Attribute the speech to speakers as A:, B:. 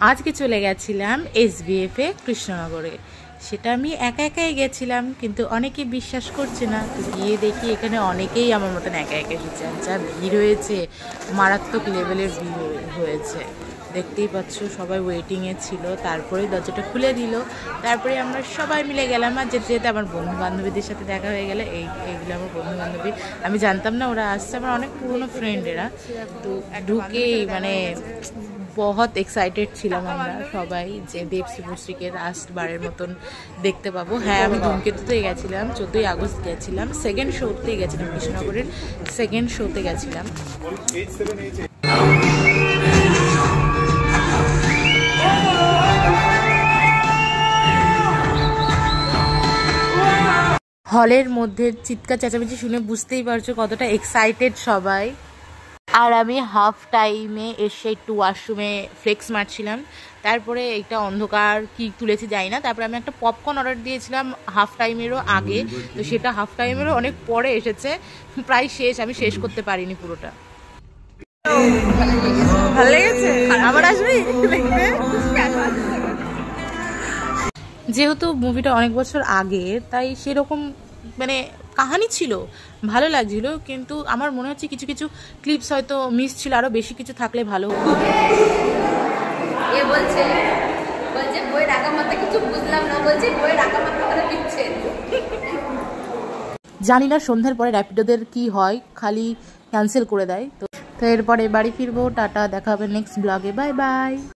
A: আজকে চলে গেছিলাম SBF এ কৃষ্ণনগরে। সেটা আমি একা একাই গেছিলাম, কিন্তু অনেকেই বিশ্বাস করছে না। তো গিয়ে দেখি এখানে অনেকেই আমার মতন একা একা এসেছে। যা ভিড় হয়েছে, মারাত্মক লেভেলের ভিড় হয়েছে। দেখতেই পাচ্ছ, সবাই ওয়েটিংয়ে ছিল। তারপরে দরজাটা খুলে দিল, তারপরে আমরা সবাই মিলে গেলাম। আর যেতে যেতে আমার বন্ধু বান্ধবীদের সাথে দেখা হয়ে গেল। এইগুলো আমার বন্ধু বান্ধবী, আমি জানতাম না ওরা আসছে, আমার অনেক পুরনো ফ্রেন্ড এরা। তো ঢুকেই মানে বহুত এক্সাইটেড ছিলাম আমরা সবাই যে দেব শুভশ্রীকে লাস্ট বারের মতন দেখতে পাবো। হ্যাঁ, আমি ধূমকেতুতে গেছিলাম, 14ই আগস্ট গেছিলাম, সেকেন্ড শোতে গেছিলাম, কৃষ্ণনগরের সেকেন্ড শোতে গেছিলাম। হলের মধ্যে চিৎকার চেঁচামেচি শুনে বুঝতেই পারছো কতটা এক্সাইটেড সবাই। আর আমি হাফ টাইমে এসে একটু ওয়াশরুমে ফ্লেক্স মারছিলাম। তারপরে একটা অন্ধকার কি তুলেছি যাই না। তারপরে আমি একটা পপকর্ন অর্ডার দিয়েছিলাম হাফ টাইমেরও আগে, তো সেটা হাফ টাইমেরও অনেক পরে এসেছে, প্রায় শেষ, আমি শেষ করতে পারিনি পুরোটা। ভালো লেগেছে? আবার আসবি দেখতে? যেহেতু মুভিটা অনেক বছর আগে, তাই সেরকম মানে কাহিনী ছিল, ভালো লাগছিল, কিন্তু আমার মনে হচ্ছে কিছু কিছু ক্লিপস হয়তো মিস ছিল, আরো বেশি কিছু থাকলে ভালো হতো।
B: এ বলছে বইয়ের আগামাতা কিছু বুঝলাম না, বলছে বইয়ের আগামাতা কথা লিখছে।
A: জানি না সন্ধ্যার পরে র্যাপিডোদের কি হয়, খালি ক্যান্সেল করে দেয়। তো এরপরে বাড়ি ফিরবো। টাটা, দেখা হবে নেক্সট ব্লগে, বাই বাই।